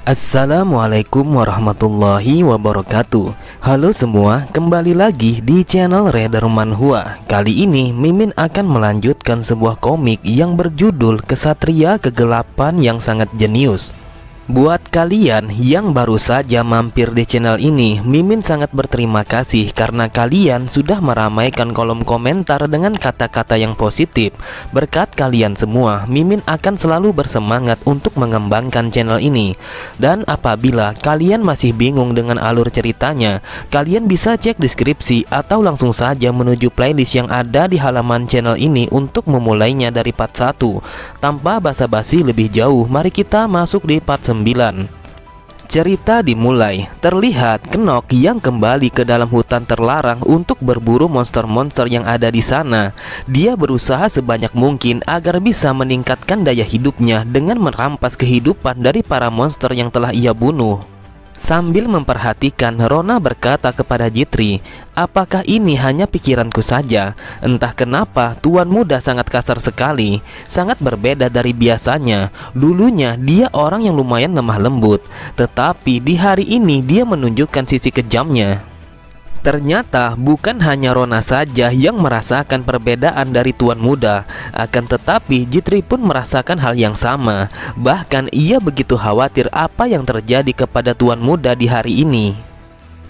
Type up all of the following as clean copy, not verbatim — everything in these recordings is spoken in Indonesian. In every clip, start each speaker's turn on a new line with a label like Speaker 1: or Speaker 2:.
Speaker 1: Assalamualaikum warahmatullahi wabarakatuh. Halo semua, kembali lagi di channel Reder Manhwa. Kali ini Mimin akan melanjutkan sebuah komik yang berjudul Kesatria Kegelapan yang sangat jenius. Buat kalian yang baru saja mampir di channel ini, Mimin sangat berterima kasih karena kalian sudah meramaikan kolom komentar dengan kata-kata yang positif. Berkat kalian semua, Mimin akan selalu bersemangat untuk mengembangkan channel ini. Dan apabila kalian masih bingung dengan alur ceritanya, kalian bisa cek deskripsi atau langsung saja menuju playlist yang ada di halaman channel ini untuk memulainya dari part 1. Tanpa basa-basi lebih jauh, mari kita masuk di part 9. Cerita dimulai. Terlihat Kenok yang kembali ke dalam hutan terlarang untuk berburu monster-monster yang ada di sana. Dia berusaha sebanyak mungkin agar bisa meningkatkan daya hidupnya dengan merampas kehidupan dari para monster yang telah ia bunuh. Sambil memperhatikan, Rona berkata kepada Jitri, "Apakah ini hanya pikiranku saja? Entah kenapa Tuan Muda sangat kasar sekali, sangat berbeda dari biasanya. Dulunya dia orang yang lumayan lemah lembut, tetapi di hari ini dia menunjukkan sisi kejamnya." Ternyata bukan hanya Rona saja yang merasakan perbedaan dari Tuan Muda. Akan tetapi Jitri pun merasakan hal yang sama. Bahkan ia begitu khawatir apa yang terjadi kepada Tuan Muda di hari ini.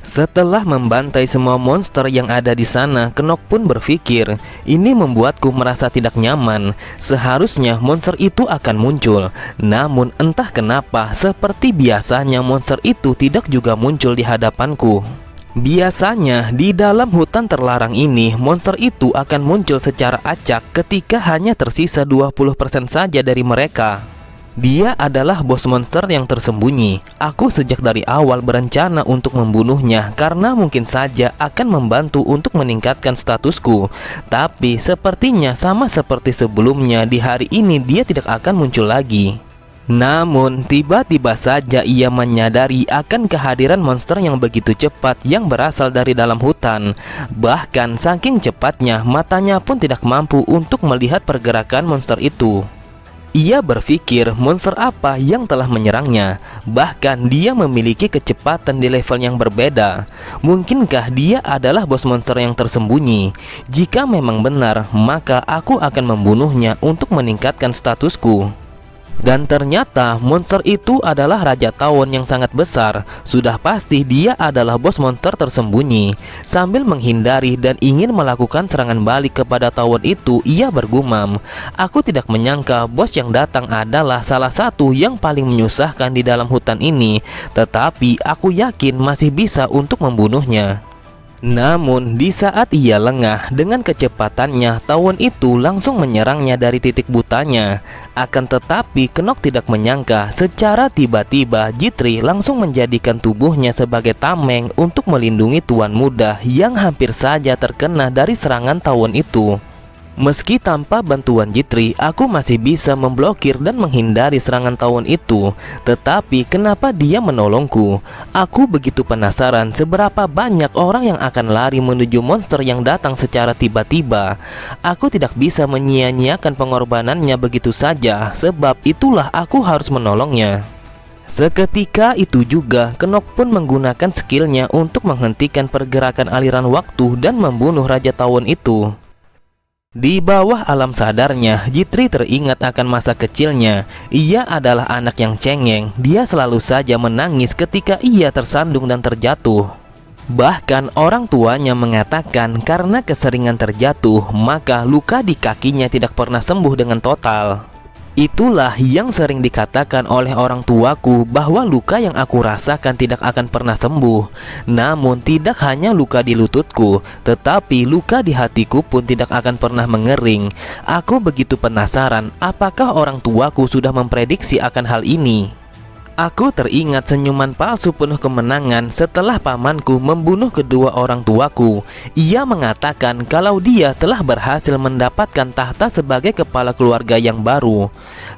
Speaker 1: Setelah membantai semua monster yang ada di sana, Kenok pun berpikir, ini membuatku merasa tidak nyaman. Seharusnya monster itu akan muncul. Namun entah kenapa, seperti biasanya monster itu tidak juga muncul di hadapanku. Biasanya di dalam hutan terlarang ini, monster itu akan muncul secara acak ketika hanya tersisa 20% saja dari mereka. Dia adalah bos monster yang tersembunyi. Aku sejak dari awal berencana untuk membunuhnya karena mungkin saja akan membantu untuk meningkatkan statusku. Tapi sepertinya sama seperti sebelumnya, di hari ini dia tidak akan muncul lagi. Namun tiba-tiba saja ia menyadari akan kehadiran monster yang begitu cepat yang berasal dari dalam hutan. Bahkan saking cepatnya, matanya pun tidak mampu untuk melihat pergerakan monster itu. Ia berpikir monster apa yang telah menyerangnya. Bahkan dia memiliki kecepatan di level yang berbeda. Mungkinkah dia adalah bos monster yang tersembunyi? Jika memang benar, maka aku akan membunuhnya untuk meningkatkan statusku. Dan ternyata monster itu adalah Raja Tawon yang sangat besar. Sudah pasti dia adalah bos monster tersembunyi. Sambil menghindari dan ingin melakukan serangan balik kepada Tawon itu, ia bergumam, "Aku tidak menyangka bos yang datang adalah salah satu yang paling menyusahkan di dalam hutan ini. Tetapi aku yakin masih bisa untuk membunuhnya." Namun di saat ia lengah dengan kecepatannya, Tawon itu langsung menyerangnya dari titik butanya. Akan tetapi Kenok tidak menyangka secara tiba-tiba Jitri langsung menjadikan tubuhnya sebagai tameng untuk melindungi Tuan Muda yang hampir saja terkena dari serangan Tawon itu. Meski tanpa bantuan Jitri, aku masih bisa memblokir dan menghindari serangan Tawon itu. Tetapi kenapa dia menolongku? Aku begitu penasaran seberapa banyak orang yang akan lari menuju monster yang datang secara tiba-tiba. Aku tidak bisa menyia-nyiakan pengorbanannya begitu saja. Sebab itulah aku harus menolongnya. Seketika itu juga Kenok pun menggunakan skillnya untuk menghentikan pergerakan aliran waktu dan membunuh Raja Tawon itu. Di bawah alam sadarnya, Jitri teringat akan masa kecilnya. Ia adalah anak yang cengeng. Dia selalu saja menangis ketika ia tersandung dan terjatuh. Bahkan orang tuanya mengatakan karena keseringan terjatuh, maka luka di kakinya tidak pernah sembuh dengan total. Itulah yang sering dikatakan oleh orang tuaku bahwa luka yang aku rasakan tidak akan pernah sembuh. Namun tidak hanya luka di lututku, tetapi luka di hatiku pun tidak akan pernah mengering. Aku begitu penasaran apakah orang tuaku sudah memprediksi akan hal ini. Aku teringat senyuman palsu penuh kemenangan setelah pamanku membunuh kedua orang tuaku. Ia mengatakan kalau dia telah berhasil mendapatkan tahta sebagai kepala keluarga yang baru.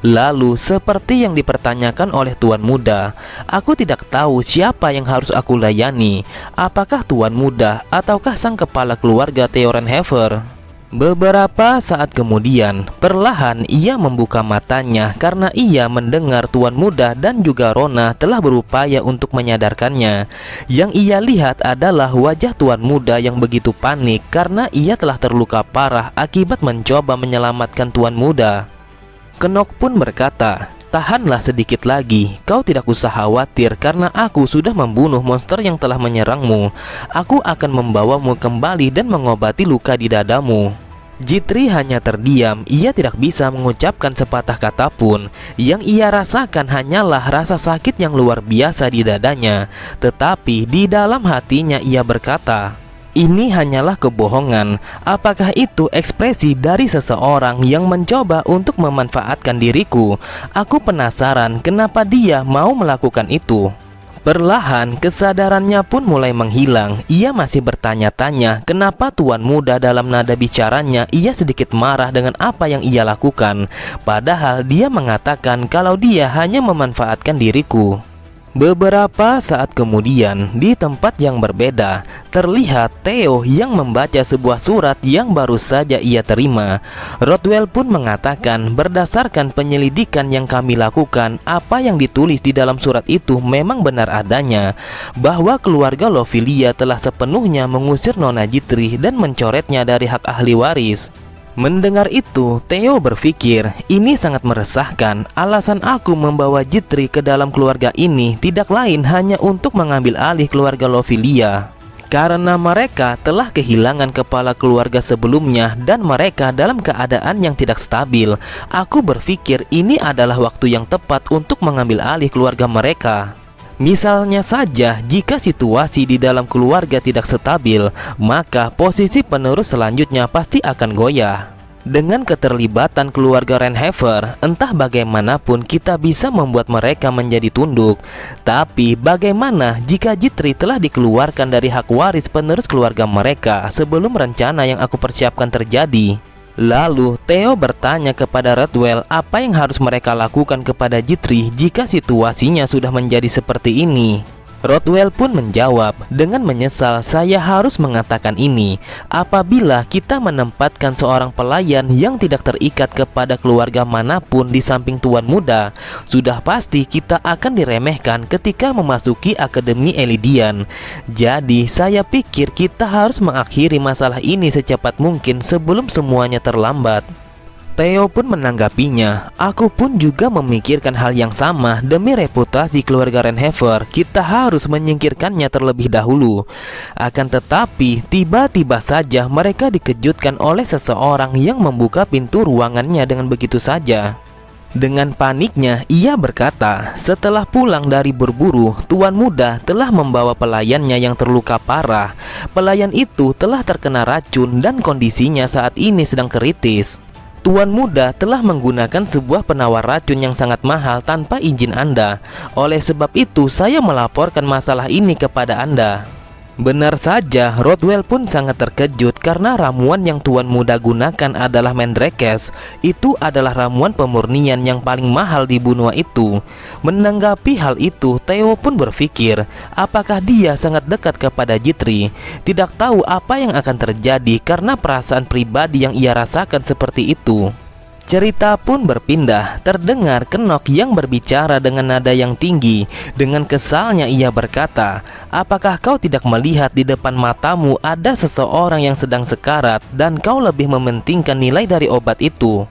Speaker 1: Lalu seperti yang dipertanyakan oleh Tuan Muda, aku tidak tahu siapa yang harus aku layani. Apakah Tuan Muda ataukah sang kepala keluarga Theorenhever? Beberapa saat kemudian, perlahan ia membuka matanya karena ia mendengar Tuan Muda dan juga Rona telah berupaya untuk menyadarkannya. Yang ia lihat adalah wajah Tuan Muda yang begitu panik karena ia telah terluka parah akibat mencoba menyelamatkan Tuan Muda. Knock pun berkata, "Tahanlah sedikit lagi, kau tidak usah khawatir karena aku sudah membunuh monster yang telah menyerangmu. Aku akan membawamu kembali dan mengobati luka di dadamu." Jitri hanya terdiam, ia tidak bisa mengucapkan sepatah kata pun. Yang ia rasakan hanyalah rasa sakit yang luar biasa di dadanya. Tetapi di dalam hatinya ia berkata, "Ini hanyalah kebohongan. Apakah itu ekspresi dari seseorang yang mencoba untuk memanfaatkan diriku? Aku penasaran kenapa dia mau melakukan itu." Perlahan kesadarannya pun mulai menghilang. Ia masih bertanya-tanya kenapa Tuan Muda dalam nada bicaranya ia sedikit marah dengan apa yang ia lakukan. Padahal dia mengatakan kalau dia hanya memanfaatkan diriku. Beberapa saat kemudian, di tempat yang berbeda, terlihat Theo yang membaca sebuah surat yang baru saja ia terima. Rothwell pun mengatakan berdasarkan penyelidikan yang kami lakukan, apa yang ditulis di dalam surat itu memang benar adanya, bahwa keluarga Lovelia telah sepenuhnya mengusir Nona Jitri dan mencoretnya dari hak ahli waris. Mendengar itu, Theo berpikir, ini sangat meresahkan. Alasan aku membawa Jitri ke dalam keluarga ini tidak lain hanya untuk mengambil alih keluarga Lovelia. Karena mereka telah kehilangan kepala keluarga sebelumnya dan mereka dalam keadaan yang tidak stabil. Aku berpikir ini adalah waktu yang tepat untuk mengambil alih keluarga mereka. Misalnya saja, jika situasi di dalam keluarga tidak stabil, maka posisi penerus selanjutnya pasti akan goyah. Dengan keterlibatan keluarga Renhever, entah bagaimanapun kita bisa membuat mereka menjadi tunduk. Tapi bagaimana jika Jitri telah dikeluarkan dari hak waris penerus keluarga mereka sebelum rencana yang aku persiapkan terjadi? Lalu Theo bertanya kepada Rothwell apa yang harus mereka lakukan kepada Jitri jika situasinya sudah menjadi seperti ini. Rothwell pun menjawab dengan menyesal, "Saya harus mengatakan ini. Apabila kita menempatkan seorang pelayan yang tidak terikat kepada keluarga manapun di samping Tuan Muda, sudah pasti kita akan diremehkan ketika memasuki Akademi Elidian. Jadi saya pikir kita harus mengakhiri masalah ini secepat mungkin sebelum semuanya terlambat." Theo pun menanggapinya, "Aku pun juga memikirkan hal yang sama. Demi reputasi keluarga Renhever, kita harus menyingkirkannya terlebih dahulu." Akan tetapi, tiba-tiba saja mereka dikejutkan oleh seseorang yang membuka pintu ruangannya dengan begitu saja. Dengan paniknya, ia berkata, setelah pulang dari berburu, Tuan Muda telah membawa pelayannya yang terluka parah. Pelayan itu telah terkena racun dan kondisinya saat ini sedang kritis. Tuan Muda telah menggunakan sebuah penawar racun yang sangat mahal tanpa izin Anda. Oleh sebab itu, saya melaporkan masalah ini kepada Anda. Benar saja, Rothwell pun sangat terkejut karena ramuan yang Tuan Muda gunakan adalah Mandrakes. Itu adalah ramuan pemurnian yang paling mahal di benua itu. Menanggapi hal itu, Theo pun berpikir, apakah dia sangat dekat kepada Jitri? Tidak tahu apa yang akan terjadi karena perasaan pribadi yang ia rasakan seperti itu. Cerita pun berpindah. Terdengar Knock yang berbicara dengan nada yang tinggi. Dengan kesalnya ia berkata, "Apakah kau tidak melihat di depan matamu ada seseorang yang sedang sekarat dan kau lebih mementingkan nilai dari obat itu?"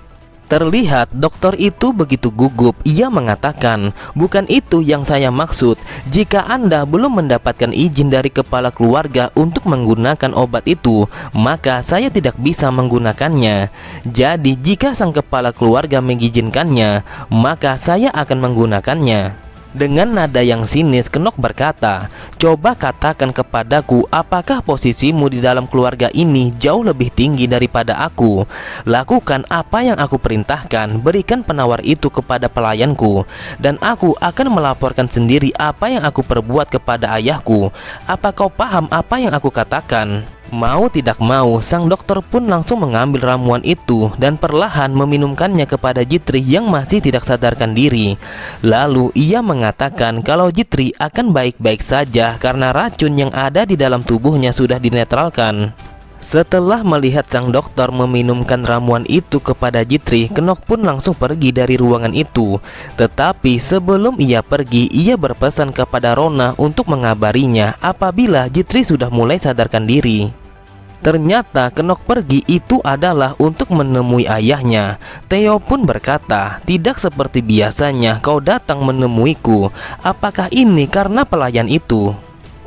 Speaker 1: Terlihat dokter itu begitu gugup. Ia mengatakan, "Bukan itu yang saya maksud. Jika Anda belum mendapatkan izin dari kepala keluarga untuk menggunakan obat itu, maka saya tidak bisa menggunakannya. Jadi jika sang kepala keluarga mengizinkannya, maka saya akan menggunakannya." Dengan nada yang sinis, Knock berkata, "Coba katakan kepadaku, apakah posisimu di dalam keluarga ini jauh lebih tinggi daripada aku? Lakukan apa yang aku perintahkan, berikan penawar itu kepada pelayanku, dan aku akan melaporkan sendiri apa yang aku perbuat kepada ayahku. Apa kau paham apa yang aku katakan?" Mau tidak mau, sang dokter pun langsung mengambil ramuan itu dan perlahan meminumkannya kepada Jitri yang masih tidak sadarkan diri. Lalu ia mengatakan kalau Jitri akan baik-baik saja karena racun yang ada di dalam tubuhnya sudah dinetralkan. Setelah melihat sang dokter meminumkan ramuan itu kepada Jitri, Kenok pun langsung pergi dari ruangan itu. Tetapi sebelum ia pergi, ia berpesan kepada Rona untuk mengabarinya apabila Jitri sudah mulai sadarkan diri. Ternyata Kenok pergi itu adalah untuk menemui ayahnya. Theo pun berkata, "Tidak seperti biasanya kau datang menemuiku. Apakah ini karena pelayan itu?"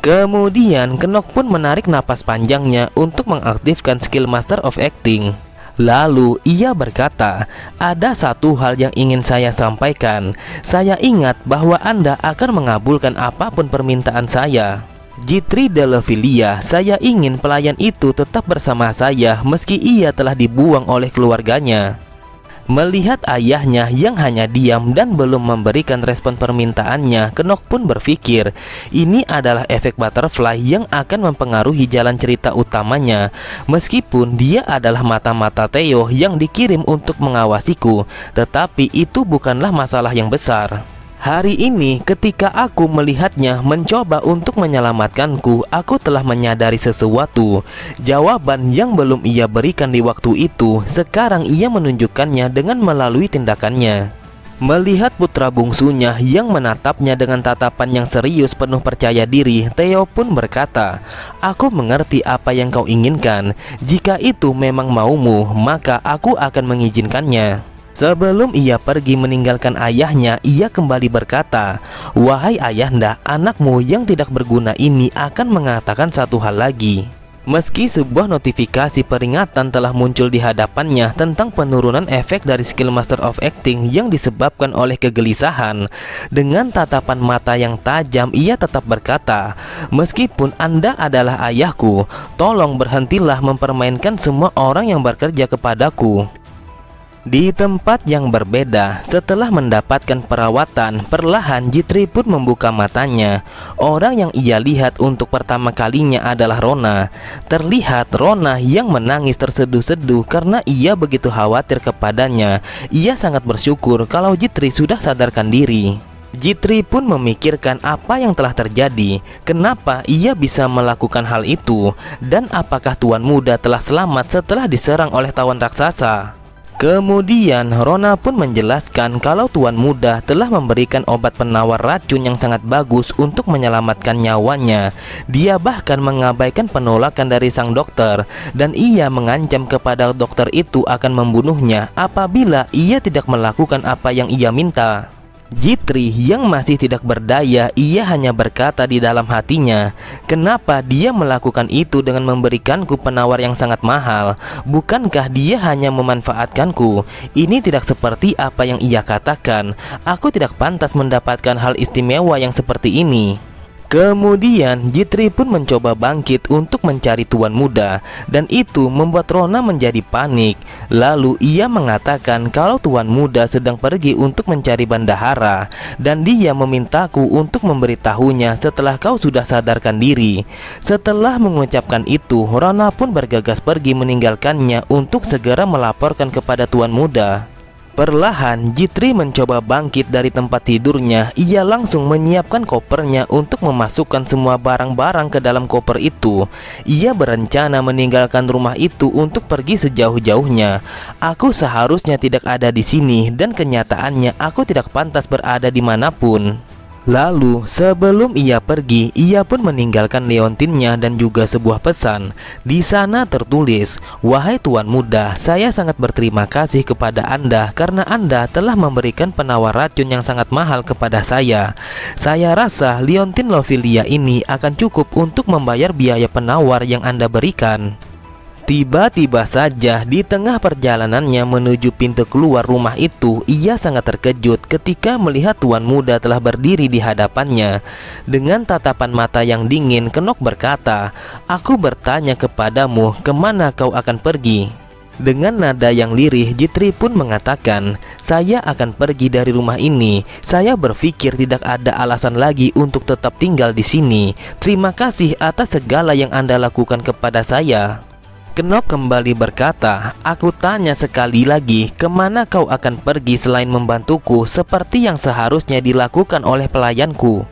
Speaker 1: Kemudian Kenok pun menarik napas panjangnya untuk mengaktifkan skill Master of Acting. Lalu ia berkata, "Ada satu hal yang ingin saya sampaikan. Saya ingat bahwa Anda akan mengabulkan apapun permintaan saya. Jitri Delafilia, saya ingin pelayan itu tetap bersama saya meski ia telah dibuang oleh keluarganya." Melihat ayahnya yang hanya diam dan belum memberikan respon permintaannya, Kenok pun berpikir ini adalah efek butterfly yang akan mempengaruhi jalan cerita utamanya. Meskipun dia adalah mata-mata Theo yang dikirim untuk mengawasiku, tetapi itu bukanlah masalah yang besar. Hari ini ketika aku melihatnya mencoba untuk menyelamatkanku, aku telah menyadari sesuatu. Jawaban yang belum ia berikan di waktu itu, sekarang ia menunjukkannya dengan melalui tindakannya. Melihat putra bungsunya yang menatapnya dengan tatapan yang serius penuh percaya diri, Theo pun berkata, "Aku mengerti apa yang kau inginkan. Jika itu memang maumu, maka aku akan mengizinkannya." Sebelum ia pergi meninggalkan ayahnya, ia kembali berkata, "Wahai ayahanda, anakmu yang tidak berguna ini akan mengatakan satu hal lagi." Meski sebuah notifikasi peringatan telah muncul di hadapannya tentang penurunan efek dari skill Master of Acting yang disebabkan oleh kegelisahan, dengan tatapan mata yang tajam ia tetap berkata, "Meskipun Anda adalah ayahku, tolong berhentilah mempermainkan semua orang yang bekerja kepadaku." Di tempat yang berbeda, setelah mendapatkan perawatan, perlahan Jitri pun membuka matanya. Orang yang ia lihat untuk pertama kalinya adalah Rona. Terlihat Rona yang menangis terseduh-seduh karena ia begitu khawatir kepadanya. Ia sangat bersyukur kalau Jitri sudah sadarkan diri. Jitri pun memikirkan apa yang telah terjadi, kenapa ia bisa melakukan hal itu, dan apakah Tuan Muda telah selamat setelah diserang oleh tawan raksasa. Kemudian Rona pun menjelaskan kalau Tuan Muda telah memberikan obat penawar racun yang sangat bagus untuk menyelamatkan nyawanya. Dia bahkan mengabaikan penolakan dari sang dokter, dan ia mengancam kepada dokter itu akan membunuhnya apabila ia tidak melakukan apa yang ia minta. Jitri yang masih tidak berdaya, ia hanya berkata di dalam hatinya, "Kenapa dia melakukan itu dengan memberikanku penawar yang sangat mahal? Bukankah dia hanya memanfaatkanku? Ini tidak seperti apa yang ia katakan. Aku tidak pantas mendapatkan hal istimewa yang seperti ini." Kemudian Jitri pun mencoba bangkit untuk mencari Tuan Muda, dan itu membuat Rona menjadi panik. Lalu ia mengatakan kalau Tuan Muda sedang pergi untuk mencari bendahara, dan dia memintaku untuk memberitahunya setelah kau sudah sadarkan diri. Setelah mengucapkan itu, Rona pun bergegas pergi meninggalkannya untuk segera melaporkan kepada Tuan Muda. Perlahan Jitri mencoba bangkit dari tempat tidurnya. Ia langsung menyiapkan kopernya untuk memasukkan semua barang-barang ke dalam koper itu. Ia berencana meninggalkan rumah itu untuk pergi sejauh-jauhnya. "Aku seharusnya tidak ada di sini, dan kenyataannya aku tidak pantas berada dimanapun." Lalu sebelum ia pergi, ia pun meninggalkan leontinnya dan juga sebuah pesan. Di sana tertulis, "Wahai Tuan Muda, saya sangat berterima kasih kepada Anda karena Anda telah memberikan penawar racun yang sangat mahal kepada saya. Saya rasa leontin Lofilia ini akan cukup untuk membayar biaya penawar yang Anda berikan." Tiba-tiba saja di tengah perjalanannya menuju pintu keluar rumah itu, ia sangat terkejut ketika melihat Tuan Muda telah berdiri di hadapannya. Dengan tatapan mata yang dingin, Kenok berkata, "Aku bertanya kepadamu, kemana kau akan pergi?" Dengan nada yang lirih, Jitri pun mengatakan, "Saya akan pergi dari rumah ini. Saya berpikir tidak ada alasan lagi untuk tetap tinggal di sini. Terima kasih atas segala yang Anda lakukan kepada saya." Kenok kembali berkata, "Aku tanya sekali lagi, kemana kau akan pergi selain membantuku seperti yang seharusnya dilakukan oleh pelayanku?"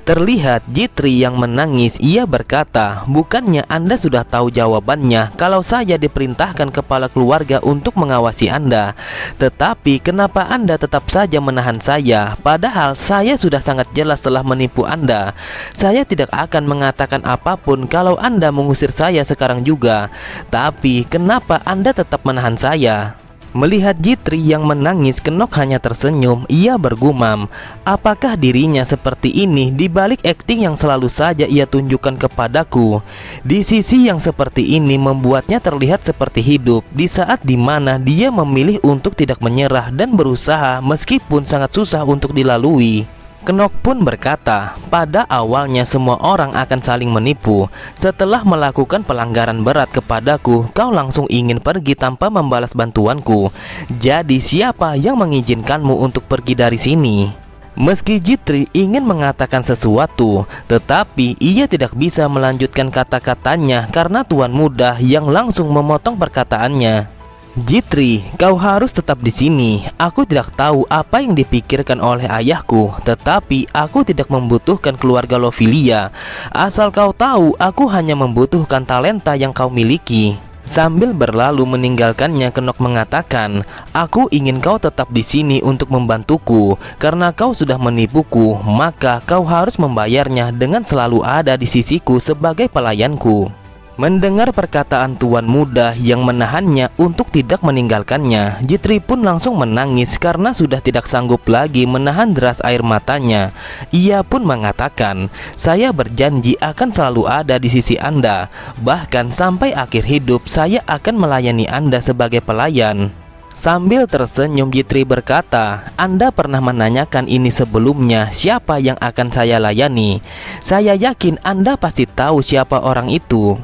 Speaker 1: Terlihat Jitri yang menangis. Ia berkata, "Bukannya Anda sudah tahu jawabannya kalau saya diperintahkan kepala keluarga untuk mengawasi Anda? Tetapi kenapa Anda tetap saja menahan saya? Padahal saya sudah sangat jelas telah menipu Anda. Saya tidak akan mengatakan apapun kalau Anda mengusir saya sekarang juga. Tapi kenapa Anda tetap menahan saya?" Melihat Jitri yang menangis, Kenok hanya tersenyum. Ia bergumam, apakah dirinya seperti ini di balik akting yang selalu saja ia tunjukkan kepadaku? Di sisi yang seperti ini membuatnya terlihat seperti hidup, di saat dimana dia memilih untuk tidak menyerah dan berusaha meskipun sangat susah untuk dilalui. Kenok pun berkata, pada awalnya semua orang akan saling menipu. Setelah melakukan pelanggaran berat kepadaku, kau langsung ingin pergi tanpa membalas bantuanku. Jadi siapa yang mengizinkanmu untuk pergi dari sini? Meski Jitri ingin mengatakan sesuatu, tetapi ia tidak bisa melanjutkan kata-katanya karena tuan muda yang langsung memotong perkataannya. "Jitri, kau harus tetap di sini. Aku tidak tahu apa yang dipikirkan oleh ayahku, tetapi aku tidak membutuhkan keluarga Lovelia. Asal kau tahu, aku hanya membutuhkan talenta yang kau miliki." Sambil berlalu meninggalkannya, Kenok mengatakan, "Aku ingin kau tetap di sini untuk membantuku. Karena kau sudah menipuku, maka kau harus membayarnya dengan selalu ada di sisiku sebagai pelayanku." Mendengar perkataan tuan muda yang menahannya untuk tidak meninggalkannya, Jitri pun langsung menangis karena sudah tidak sanggup lagi menahan deras air matanya. Ia pun mengatakan, "Saya berjanji akan selalu ada di sisi Anda. Bahkan sampai akhir hidup saya akan melayani Anda sebagai pelayan." Sambil tersenyum, Jitri berkata, "Anda pernah menanyakan ini sebelumnya, siapa yang akan saya layani? Saya yakin Anda pasti tahu siapa orang itu."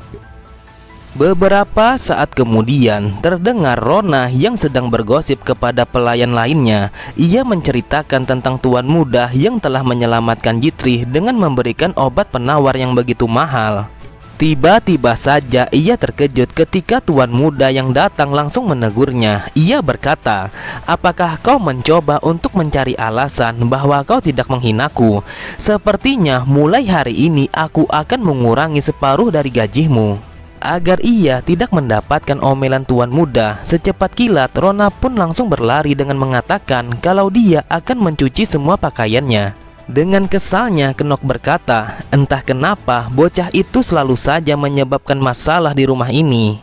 Speaker 1: Beberapa saat kemudian, terdengar Rona yang sedang bergosip kepada pelayan lainnya. Ia menceritakan tentang tuan muda yang telah menyelamatkan Jitri dengan memberikan obat penawar yang begitu mahal. Tiba-tiba saja ia terkejut ketika tuan muda yang datang langsung menegurnya. Ia berkata, "Apakah kau mencoba untuk mencari alasan bahwa kau tidak menghinaku? Sepertinya mulai hari ini aku akan mengurangi separuh dari gajimu." Agar ia tidak mendapatkan omelan tuan muda, secepat kilat Rona pun langsung berlari dengan mengatakan kalau dia akan mencuci semua pakaiannya. Dengan kesalnya, Kenok berkata, "Entah kenapa bocah itu selalu saja menyebabkan masalah di rumah ini."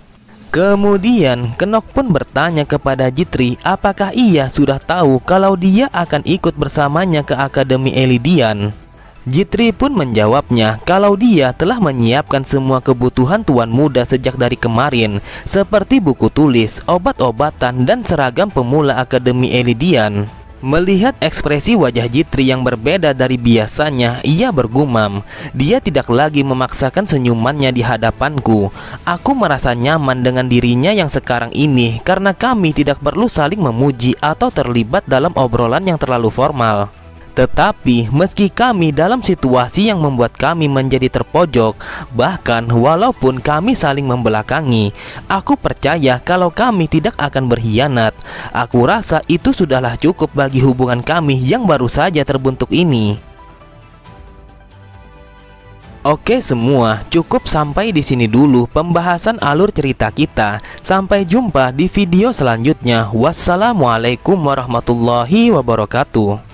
Speaker 1: Kemudian Kenok pun bertanya kepada Jitri apakah ia sudah tahu kalau dia akan ikut bersamanya ke Akademi Elidian. Jitri pun menjawabnya kalau dia telah menyiapkan semua kebutuhan tuan muda sejak dari kemarin, seperti buku tulis, obat-obatan, dan seragam pemula Akademi Elidian. Melihat ekspresi wajah Jitri yang berbeda dari biasanya, ia bergumam, "Dia tidak lagi memaksakan senyumannya di hadapanku. Aku merasa nyaman dengan dirinya yang sekarang ini karena kami tidak perlu saling memuji atau terlibat dalam obrolan yang terlalu formal. Tetapi meski kami dalam situasi yang membuat kami menjadi terpojok, bahkan walaupun kami saling membelakangi, aku percaya kalau kami tidak akan berkhianat. Aku rasa itu sudahlah cukup bagi hubungan kami yang baru saja terbentuk ini." Oke semua, cukup sampai di sini dulu pembahasan alur cerita kita. Sampai jumpa di video selanjutnya. Wassalamualaikum warahmatullahi wabarakatuh.